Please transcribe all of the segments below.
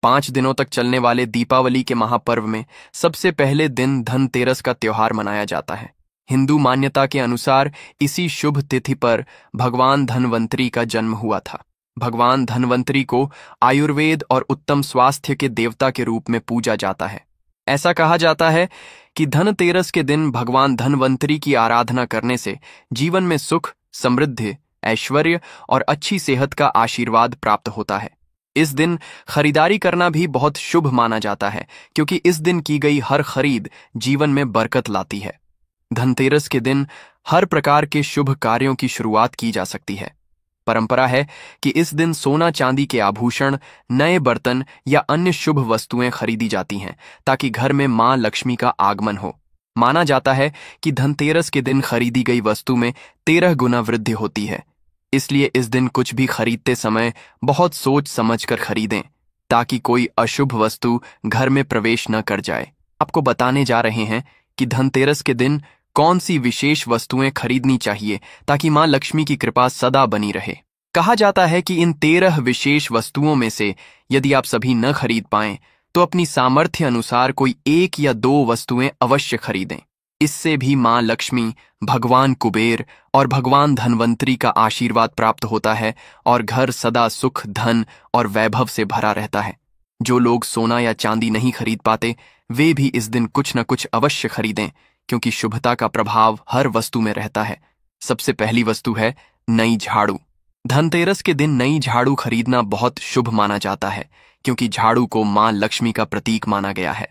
5 दिनों तक चलने वाले दीपावली के महापर्व में सबसे पहले दिन धनतेरस का त्योहार मनाया जाता है। हिंदू मान्यता के अनुसार इसी शुभ तिथि पर भगवान धन्वंतरी का जन्म हुआ था। भगवान धन्वंतरी को आयुर्वेद और उत्तम स्वास्थ्य के देवता के रूप में पूजा जाता है। ऐसा कहा जाता है कि धनतेरस के दिन भगवान धन्वंतरी की आराधना करने से जीवन में सुख, समृद्धि, ऐश्वर्य और अच्छी सेहत का आशीर्वाद प्राप्त होता है। इस दिन खरीदारी करना भी बहुत शुभ माना जाता है, क्योंकि इस दिन की गई हर खरीद जीवन में बरकत लाती है। धनतेरस के दिन हर प्रकार के शुभ कार्यों की शुरुआत की जा सकती है। परंपरा है कि इस दिन सोना चांदी के आभूषण, नए बर्तन या अन्य शुभ वस्तुएं खरीदी जाती हैं, ताकि घर में मां लक्ष्मी का आगमन हो। माना जाता है कि धनतेरस के दिन खरीदी गई वस्तु में 13 गुना वृद्धि होती है। इसलिए इस दिन कुछ भी खरीदते समय बहुत सोच समझकर खरीदें, ताकि कोई अशुभ वस्तु घर में प्रवेश न कर जाए। आपको बताने जा रहे हैं कि धनतेरस के दिन कौन सी विशेष वस्तुएं खरीदनी चाहिए, ताकि मां लक्ष्मी की कृपा सदा बनी रहे। कहा जाता है कि इन 13 विशेष वस्तुओं में से यदि आप सभी न खरीद पाएं, तो अपनी सामर्थ्य अनुसार कोई 1 या 2 वस्तुएं अवश्य खरीदें। इससे भी मां लक्ष्मी, भगवान कुबेर और भगवान धन्वंतरी का आशीर्वाद प्राप्त होता है और घर सदा सुख, धन और वैभव से भरा रहता है। जो लोग सोना या चांदी नहीं खरीद पाते, वे भी इस दिन कुछ न कुछ अवश्य खरीदें, क्योंकि शुभता का प्रभाव हर वस्तु में रहता है। सबसे पहली वस्तु है नई झाड़ू। धनतेरस के दिन नई झाड़ू खरीदना बहुत शुभ माना जाता है, क्योंकि झाड़ू को मां लक्ष्मी का प्रतीक माना गया है।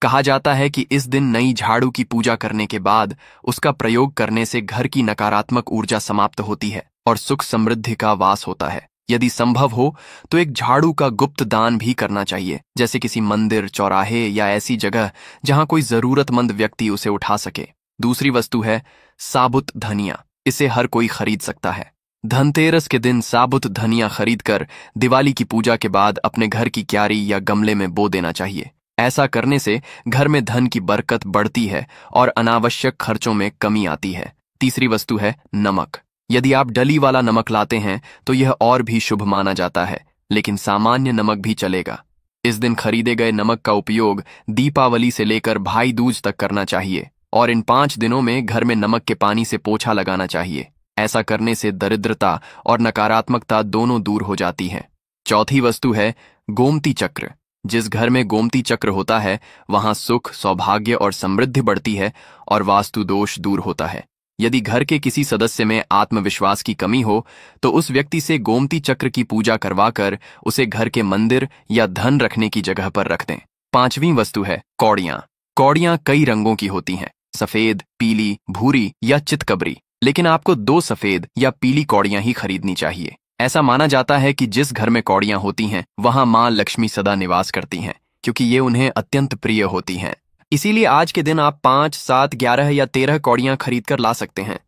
कहा जाता है कि इस दिन नई झाड़ू की पूजा करने के बाद उसका प्रयोग करने से घर की नकारात्मक ऊर्जा समाप्त होती है और सुख समृद्धि का वास होता है। यदि संभव हो तो एक झाड़ू का गुप्त दान भी करना चाहिए, जैसे किसी मंदिर, चौराहे या ऐसी जगह जहां कोई जरूरतमंद व्यक्ति उसे उठा सके। दूसरी वस्तु है साबुत धनिया। इसे हर कोई खरीद सकता है। धनतेरस के दिन साबुत धनिया खरीदकर दिवाली की पूजा के बाद अपने घर की क्यारी या गमले में बो देना चाहिए। ऐसा करने से घर में धन की बरकत बढ़ती है और अनावश्यक खर्चों में कमी आती है। तीसरी वस्तु है नमक। यदि आप डली वाला नमक लाते हैं तो यह और भी शुभ माना जाता है, लेकिन सामान्य नमक भी चलेगा। इस दिन खरीदे गए नमक का उपयोग दीपावली से लेकर भाई दूज तक करना चाहिए और इन 5 दिनों में घर में नमक के पानी से पोछा लगाना चाहिए। ऐसा करने से दरिद्रता और नकारात्मकता दोनों दूर हो जाती हैं। चौथी वस्तु है गोमती चक्र। जिस घर में गोमती चक्र होता है, वहां सुख, सौभाग्य और समृद्धि बढ़ती है और वास्तु दोष दूर होता है। यदि घर के किसी सदस्य में आत्मविश्वास की कमी हो, तो उस व्यक्ति से गोमती चक्र की पूजा करवाकर उसे घर के मंदिर या धन रखने की जगह पर रख दें। 5वीं वस्तु है कौड़ियां। कौड़ियां कई रंगों की होती हैं, सफेद, पीली, भूरी या चितकबरी, लेकिन आपको 2 सफेद या पीली कौड़ियां ही खरीदनी चाहिए। ऐसा माना जाता है कि जिस घर में कौड़ियां होती हैं, वहां मां लक्ष्मी सदा निवास करती हैं, क्योंकि ये उन्हें अत्यंत प्रिय होती हैं। इसीलिए आज के दिन आप 5, 7, 11 या 13 कौड़ियां खरीदकर ला सकते हैं।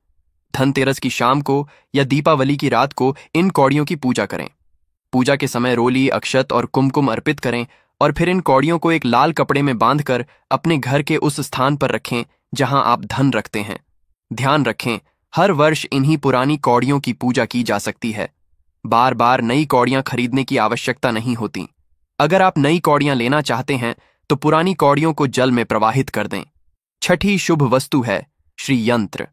धनतेरस की शाम को या दीपावली की रात को इन कौड़ियों की पूजा करें। पूजा के समय रोली, अक्षत और कुमकुम अर्पित करें और फिर इन कौड़ियों को एक लाल कपड़े में बांधकर अपने घर के उस स्थान पर रखें जहां आप धन रखते हैं। ध्यान रखें, हर वर्ष इन्हीं पुरानी कौड़ियों की पूजा की जा सकती है। बार बार नई कौड़ियां खरीदने की आवश्यकता नहीं होती। अगर आप नई कौड़ियां लेना चाहते हैं तो पुरानी कौड़ियों को जल में प्रवाहित कर दें। छठी शुभ वस्तु है श्रीयंत्र।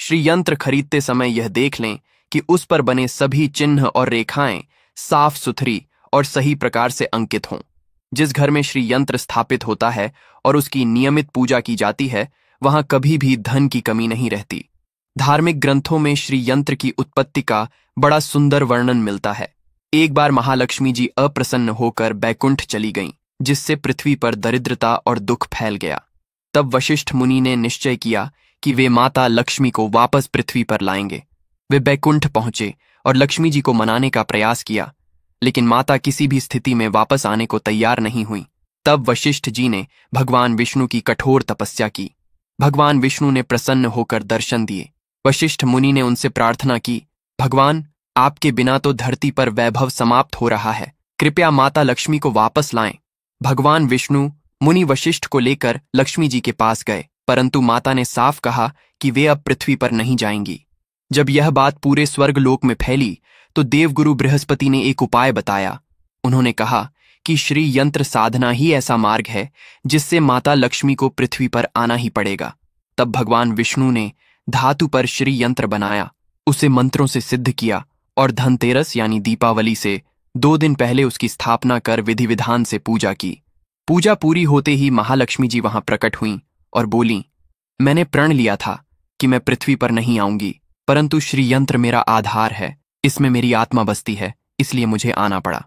श्रीयंत्र खरीदते समय यह देख लें कि उस पर बने सभी चिन्ह और रेखाएं साफ सुथरी और सही प्रकार से अंकित हों। जिस घर में श्रीयंत्र स्थापित होता है और उसकी नियमित पूजा की जाती है, वहां कभी भी धन की कमी नहीं रहती। धार्मिक ग्रंथों में श्रीयंत्र की उत्पत्ति का बड़ा सुंदर वर्णन मिलता है। एक बार महालक्ष्मी जी अप्रसन्न होकर बैकुंठ चली गईं, जिससे पृथ्वी पर दरिद्रता और दुख फैल गया। तब वशिष्ठ मुनि ने निश्चय किया कि वे माता लक्ष्मी को वापस पृथ्वी पर लाएंगे। वे बैकुंठ पहुंचे और लक्ष्मी जी को मनाने का प्रयास किया, लेकिन माता किसी भी स्थिति में वापस आने को तैयार नहीं हुई। तब वशिष्ठ जी ने भगवान विष्णु की कठोर तपस्या की। भगवान विष्णु ने प्रसन्न होकर दर्शन दिए। वशिष्ठ मुनि ने उनसे प्रार्थना की, भगवान, आपके बिना तो धरती पर वैभव समाप्त हो रहा है, कृपया माता लक्ष्मी को वापस लाएं। भगवान विष्णु मुनि वशिष्ठ को लेकर लक्ष्मी जी के पास गए, परंतु माता ने साफ कहा कि वे अब पृथ्वी पर नहीं जाएंगी। जब यह बात पूरे स्वर्गलोक में फैली तो देवगुरु बृहस्पति ने एक उपाय बताया। उन्होंने कहा कि श्री यंत्र साधना ही ऐसा मार्ग है जिससे माता लक्ष्मी को पृथ्वी पर आना ही पड़ेगा। तब भगवान विष्णु ने धातु पर श्री यंत्र बनाया, उसे मंत्रों से सिद्ध किया और धनतेरस यानी दीपावली से 2 दिन पहले उसकी स्थापना कर विधि विधान से पूजा की। पूजा पूरी होते ही महालक्ष्मी जी वहां प्रकट हुईं और बोलीं, मैंने प्रण लिया था कि मैं पृथ्वी पर नहीं आऊंगी, परंतु श्री यंत्र मेरा आधार है, इसमें मेरी आत्मा बसती है, इसलिए मुझे आना पड़ा।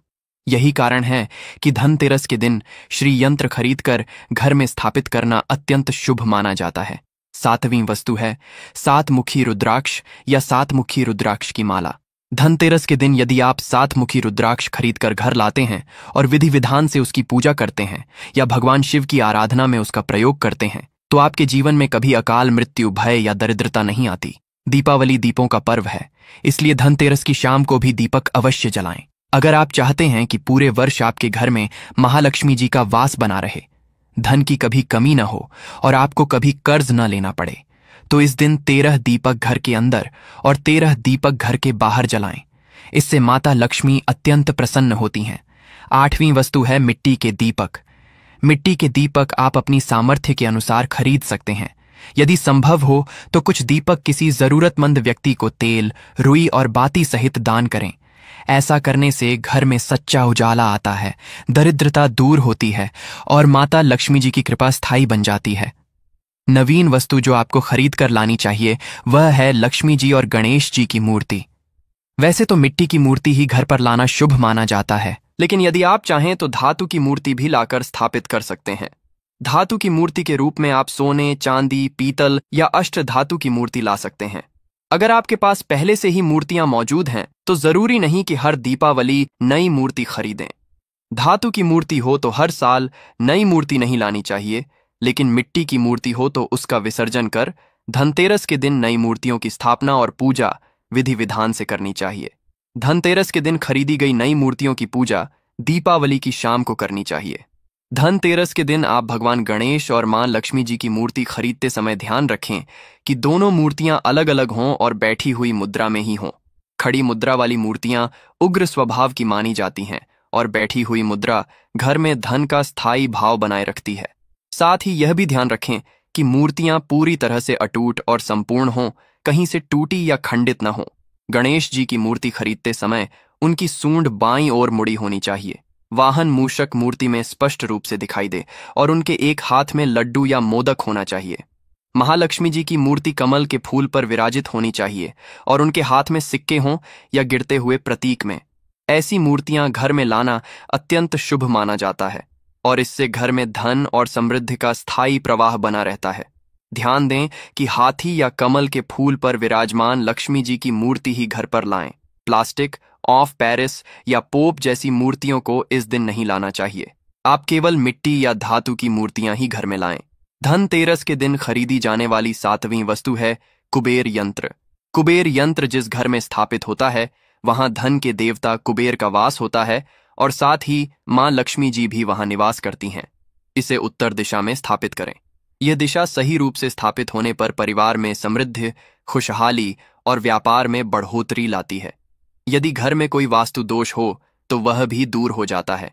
यही कारण है कि धनतेरस के दिन श्री यंत्र खरीदकर घर में स्थापित करना अत्यंत शुभ माना जाता है। 7वीं वस्तु है 7 मुखी रुद्राक्ष या 7 मुखी रुद्राक्ष की माला। धनतेरस के दिन यदि आप 7 मुखी रुद्राक्ष खरीदकर घर लाते हैं और विधि विधान से उसकी पूजा करते हैं या भगवान शिव की आराधना में उसका प्रयोग करते हैं तो आपके जीवन में कभी अकाल मृत्यु, भय या दरिद्रता नहीं आती। दीपावली दीपों का पर्व है, इसलिए धनतेरस की शाम को भी दीपक अवश्य जलाएं। अगर आप चाहते हैं कि पूरे वर्ष आपके घर में महालक्ष्मी जी का वास बना रहे, धन की कभी कमी न हो और आपको कभी कर्ज न लेना पड़े, तो इस दिन 13 दीपक घर के अंदर और 13 दीपक घर के बाहर जलाएं। इससे माता लक्ष्मी अत्यंत प्रसन्न होती हैं। 8वीं वस्तु है मिट्टी के दीपक। मिट्टी के दीपक आप अपनी सामर्थ्य के अनुसार खरीद सकते हैं। यदि संभव हो तो कुछ दीपक किसी जरूरतमंद व्यक्ति को तेल, रुई और बाती सहित दान करें। ऐसा करने से घर में सच्चा उजाला आता है, दरिद्रता दूर होती है और माता लक्ष्मी जी की कृपा स्थायी बन जाती है। नवीन वस्तु जो आपको खरीद कर लानी चाहिए वह है लक्ष्मी जी और गणेश जी की मूर्ति। वैसे तो मिट्टी की मूर्ति ही घर पर लाना शुभ माना जाता है, लेकिन यदि आप चाहें तो धातु की मूर्ति भी लाकर स्थापित कर सकते हैं। धातु की मूर्ति के रूप में आप सोने, चांदी, पीतल या अष्ट धातु की मूर्ति ला सकते हैं। अगर आपके पास पहले से ही मूर्तियां मौजूद हैं तो जरूरी नहीं कि हर दीपावली नई मूर्ति खरीदें। धातु की मूर्ति हो तो हर साल नई मूर्ति नहीं लानी चाहिए, लेकिन मिट्टी की मूर्ति हो तो उसका विसर्जन कर धनतेरस के दिन नई मूर्तियों की स्थापना और पूजा विधि विधान से करनी चाहिए। धनतेरस के दिन खरीदी गई नई मूर्तियों की पूजा दीपावली की शाम को करनी चाहिए। धनतेरस के दिन आप भगवान गणेश और मां लक्ष्मी जी की मूर्ति खरीदते समय ध्यान रखें कि दोनों मूर्तियां अलग अलग हों और बैठी हुई मुद्रा में ही हों। खड़ी मुद्रा वाली मूर्तियां उग्र स्वभाव की मानी जाती हैं और बैठी हुई मुद्रा घर में धन का स्थायी भाव बनाए रखती है। साथ ही यह भी ध्यान रखें कि मूर्तियां पूरी तरह से अटूट और संपूर्ण हों, कहीं से टूटी या खंडित न हो। गणेश जी की मूर्ति खरीदते समय उनकी सूंड बाईं ओर मुड़ी होनी चाहिए। वाहन मूषक मूर्ति में स्पष्ट रूप से दिखाई दे और उनके एक हाथ में लड्डू या मोदक होना चाहिए। महालक्ष्मी जी की मूर्ति कमल के फूल पर विराजित होनी चाहिए और उनके हाथ में सिक्के हों या गिरते हुए प्रतीक में। ऐसी मूर्तियां घर में लाना अत्यंत शुभ माना जाता है और इससे घर में धन और समृद्धि का स्थायी प्रवाह बना रहता है। ध्यान दें कि हाथी या कमल के फूल पर विराजमान लक्ष्मी जी की मूर्ति ही घर पर लाएं। प्लास्टिक, ऑफ पेरिस या पोप जैसी मूर्तियों को इस दिन नहीं लाना चाहिए। आप केवल मिट्टी या धातु की मूर्तियां ही घर में लाएं। धनतेरस के दिन खरीदी जाने वाली 7वीं वस्तु है कुबेर यंत्र। कुबेर यंत्र जिस घर में स्थापित होता है वहां धन के देवता कुबेर का वास होता है और साथ ही मां लक्ष्मी जी भी वहां निवास करती हैं। इसे उत्तर दिशा में स्थापित करें। यह दिशा सही रूप से स्थापित होने पर परिवार में समृद्धि, खुशहाली और व्यापार में बढ़ोतरी लाती है। यदि घर में कोई वास्तु दोष हो तो वह भी दूर हो जाता है।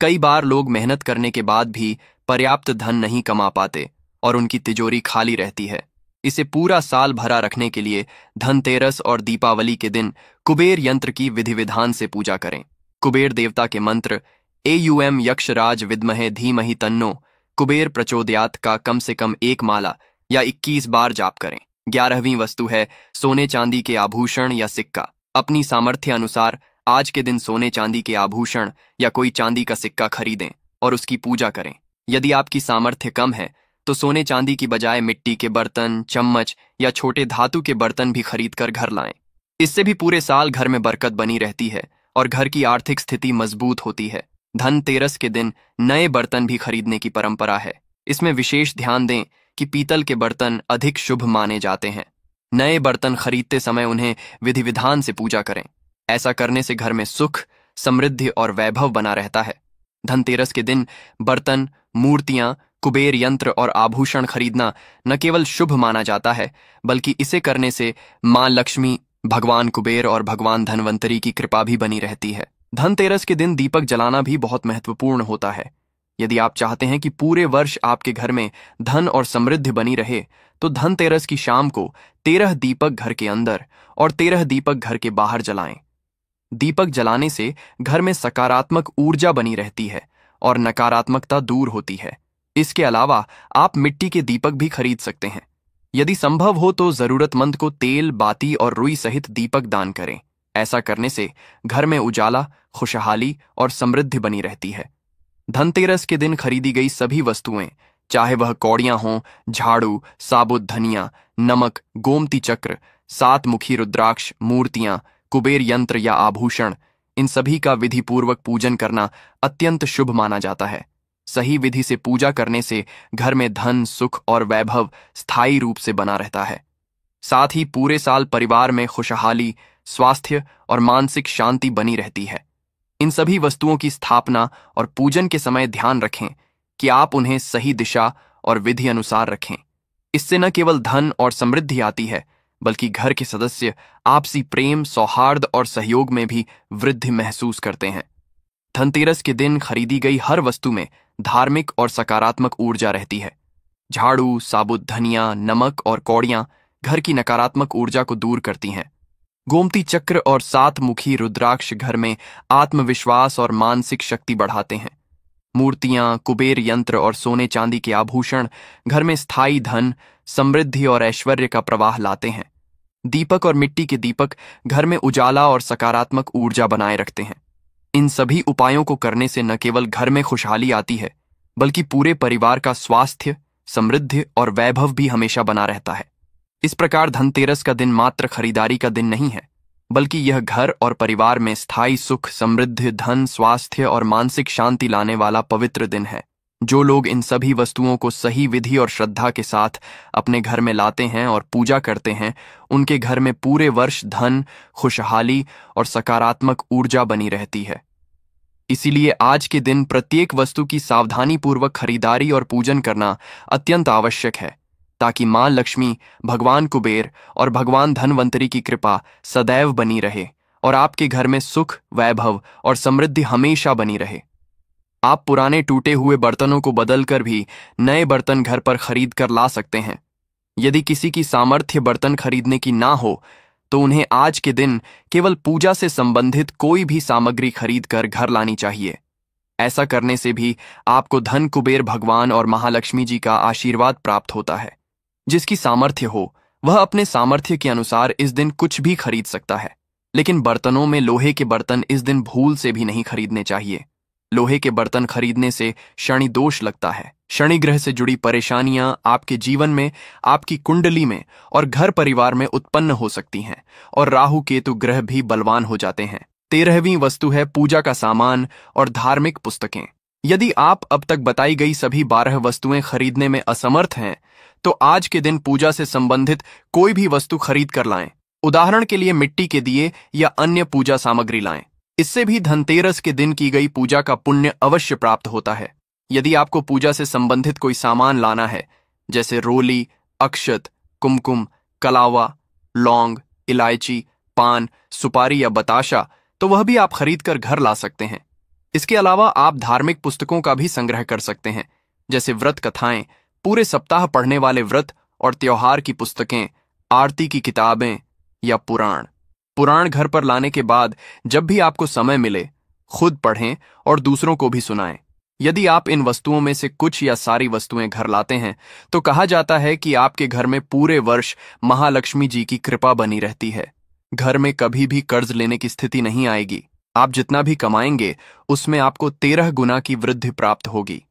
कई बार लोग मेहनत करने के बाद भी पर्याप्त धन नहीं कमा पाते और उनकी तिजोरी खाली रहती है। इसे पूरा साल भरा रखने के लिए धनतेरस और दीपावली के दिन कुबेर यंत्र की विधि विधान से पूजा करें। कुबेर देवता के मंत्र एयुएम यक्षराज विद्महे धीमहि तन्नो कुबेर प्रचोदयात का कम से कम 1 माला या 21 बार जाप करें। 11वीं वस्तु है सोने चांदी के आभूषण या सिक्का। अपनी सामर्थ्य अनुसार आज के दिन सोने चांदी के आभूषण या कोई चांदी का सिक्का खरीदें और उसकी पूजा करें। यदि आपकी सामर्थ्य कम है तो सोने चांदी की बजाय मिट्टी के बर्तन, चम्मच या छोटे धातु के बर्तन भी खरीदकर घर लाएं। इससे भी पूरे साल घर में बरकत बनी रहती है और घर की आर्थिक स्थिति मजबूत होती है। धनतेरस के दिन नए बर्तन भी खरीदने की परंपरा है। इसमें विशेष ध्यान दें कि पीतल के बर्तन अधिक शुभ माने जाते हैं। नए बर्तन खरीदते समय उन्हें विधि विधान से पूजा करें। ऐसा करने से घर में सुख, समृद्धि और वैभव बना रहता है। धनतेरस के दिन बर्तन, मूर्तियां, कुबेर यंत्र और आभूषण खरीदना न केवल शुभ माना जाता है बल्कि इसे करने से मां लक्ष्मी, भगवान कुबेर और भगवान धनवंतरी की कृपा भी बनी रहती है। धनतेरस के दिन दीपक जलाना भी बहुत महत्वपूर्ण होता है। यदि आप चाहते हैं कि पूरे वर्ष आपके घर में धन और समृद्धि बनी रहे, तो धनतेरस की शाम को 13 दीपक घर के अंदर और 13 दीपक घर के बाहर जलाएं। दीपक जलाने से घर में सकारात्मक ऊर्जा बनी रहती है और नकारात्मकता दूर होती है। इसके अलावा आप मिट्टी के दीपक भी खरीद सकते हैं। यदि संभव हो तो जरूरतमंद को तेल, बाती और रुई सहित दीपक दान करें। ऐसा करने से घर में उजाला, खुशहाली और समृद्धि बनी रहती है। धनतेरस के दिन खरीदी गई सभी वस्तुएं, चाहे वह कौड़ियां हों, झाड़ू, साबुत धनिया, नमक, गोमती चक्र, 7 मुखी रुद्राक्ष, मूर्तियां, कुबेर यंत्र या आभूषण, इन सभी का विधिपूर्वक पूजन करना अत्यंत शुभ माना जाता है। सही विधि से पूजा करने से घर में धन, सुख और वैभव स्थायी रूप से बना रहता है। साथ ही पूरे साल परिवार में खुशहाली, स्वास्थ्य और मानसिक शांति बनी रहती है। इन सभी वस्तुओं की स्थापना और पूजन के समय ध्यान रखें कि आप उन्हें सही दिशा और विधि अनुसार रखें। इससे न केवल धन और समृद्धि आती है, बल्कि घर के सदस्य आपसी प्रेम, सौहार्द और सहयोग में भी वृद्धि महसूस करते हैं। धनतेरस के दिन खरीदी गई हर वस्तु में धार्मिक और सकारात्मक ऊर्जा रहती है। झाड़ू, साबुत धनिया, नमक और कौड़ियां घर की नकारात्मक ऊर्जा को दूर करती हैं। गोमती चक्र और 7 मुखी रुद्राक्ष घर में आत्मविश्वास और मानसिक शक्ति बढ़ाते हैं। मूर्तियां, कुबेर यंत्र और सोने चांदी के आभूषण घर में स्थायी धन, समृद्धि और ऐश्वर्य का प्रवाह लाते हैं। दीपक और मिट्टी के दीपक घर में उजाला और सकारात्मक ऊर्जा बनाए रखते हैं। इन सभी उपायों को करने से न केवल घर में खुशहाली आती है, बल्कि पूरे परिवार का स्वास्थ्य, समृद्धि और वैभव भी हमेशा बना रहता है। इस प्रकार धनतेरस का दिन मात्र खरीदारी का दिन नहीं है, बल्कि यह घर और परिवार में स्थायी सुख, समृद्धि, धन, स्वास्थ्य और मानसिक शांति लाने वाला पवित्र दिन है। जो लोग इन सभी वस्तुओं को सही विधि और श्रद्धा के साथ अपने घर में लाते हैं और पूजा करते हैं, उनके घर में पूरे वर्ष धन, खुशहाली और सकारात्मक ऊर्जा बनी रहती है। इसीलिए आज के दिन प्रत्येक वस्तु की सावधानीपूर्वक खरीदारी और पूजन करना अत्यंत आवश्यक है, ताकि मां लक्ष्मी, भगवान कुबेर और भगवान धनवंतरी की कृपा सदैव बनी रहे और आपके घर में सुख, वैभव और समृद्धि हमेशा बनी रहे। आप पुराने टूटे हुए बर्तनों को बदलकर भी नए बर्तन घर पर खरीद कर ला सकते हैं। यदि किसी की सामर्थ्य बर्तन खरीदने की ना हो, तो उन्हें आज के दिन केवल पूजा से संबंधित कोई भी सामग्री खरीद कर घर लानी चाहिए। ऐसा करने से भी आपको धन, कुबेर भगवान और महालक्ष्मी जी का आशीर्वाद प्राप्त होता है। जिसकी सामर्थ्य हो, वह अपने सामर्थ्य के अनुसार इस दिन कुछ भी खरीद सकता है, लेकिन बर्तनों में लोहे के बर्तन इस दिन भूल से भी नहीं खरीदने चाहिए। लोहे के बर्तन खरीदने से शनि दोष लगता है। शनि ग्रह से जुड़ी परेशानियां आपके जीवन में, आपकी कुंडली में और घर परिवार में उत्पन्न हो सकती हैं, और राहु केतु ग्रह भी बलवान हो जाते हैं। 13वीं वस्तु है पूजा का सामान और धार्मिक पुस्तकें। यदि आप अब तक बताई गई सभी 12 वस्तुएं खरीदने में असमर्थ हैं, तो आज के दिन पूजा से संबंधित कोई भी वस्तु खरीद कर लाएं। उदाहरण के लिए मिट्टी के दिए या अन्य पूजा सामग्री लाएं। इससे भी धनतेरस के दिन की गई पूजा का पुण्य अवश्य प्राप्त होता है। यदि आपको पूजा से संबंधित कोई सामान लाना है, जैसे रोली, अक्षत, कुमकुम, कलावा, लौंग, इलायची, पान, सुपारी या बताशा, तो वह भी आप खरीद कर घर ला सकते हैं। इसके अलावा आप धार्मिक पुस्तकों का भी संग्रह कर सकते हैं, जैसे व्रत कथाएं, पूरे सप्ताह पढ़ने वाले व्रत और त्योहार की पुस्तकें, आरती की किताबें या पुराण घर पर लाने के बाद जब भी आपको समय मिले, खुद पढ़ें और दूसरों को भी सुनाएं। यदि आप इन वस्तुओं में से कुछ या सारी वस्तुएं घर लाते हैं, तो कहा जाता है कि आपके घर में पूरे वर्ष महालक्ष्मी जी की कृपा बनी रहती है। घर में कभी भी कर्ज लेने की स्थिति नहीं आएगी। आप जितना भी कमाएंगे, उसमें आपको 13 गुना की वृद्धि प्राप्त होगी।